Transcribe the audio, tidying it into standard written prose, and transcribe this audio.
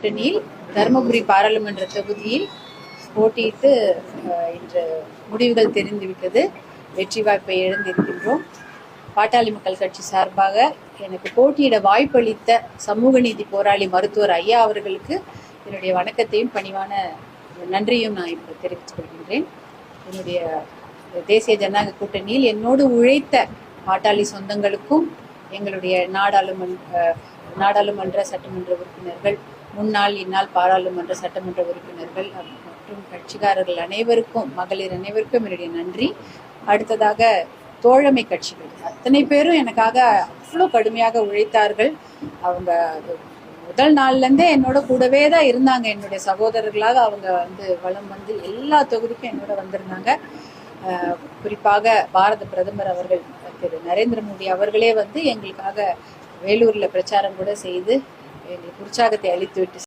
கூட்டணியில் தருமபுரி பாராளுமன்ற தொகுதியில் போட்டியிட்டு இன்று முடிவுகள் தெரிந்துவிட்டது. வெற்றி வாய்ப்பை இழந்திருக்கின்றோம். பாட்டாளி மக்கள் கட்சி சார்பாக எனக்கு போட்டியிட வாய்ப்பளித்த சமூக நீதி போராளி மருத்துவர் ஐயா அவர்களுக்கு என்னுடைய வணக்கத்தையும் பணிவான நன்றியும் நான் இப்போ தெரிவித்துக் கொள்கின்றேன். என்னுடைய தேசிய ஜனநாயக கூட்டணியில் என்னோடு உழைத்த பாட்டாளி சொந்தங்களுக்கும் எங்களுடைய நாடாளுமன்ற சட்டமன்ற உறுப்பினர்கள், முன்னாள் இந்நாள் பாராளுமன்ற சட்டமன்ற உறுப்பினர்கள் மற்றும் கட்சிக்காரர்கள் அனைவருக்கும், மகளிர் அனைவருக்கும் என்னுடைய நன்றி. அடுத்ததாக தோழமை கட்சிகள் அத்தனை பேரும் எனக்காக அவ்வளோ கடுமையாக உழைத்தார்கள். அவங்க முதல் நாள்லேருந்தே என்னோட கூடவே தான் இருந்தாங்க. என்னுடைய சகோதரர்களாக அவங்க வலம் வந்து எல்லா தொகுதிக்கும் என்னோட வந்திருந்தாங்க. குறிப்பாக பாரத பிரதமர் அவர்கள் திரு நரேந்திர மோடி அவர்களே எங்களுக்காக வேலூர்ல பிரச்சாரம் கூட செய்து எங்களுக்கு உற்சாகத்தை அளித்துவிட்டு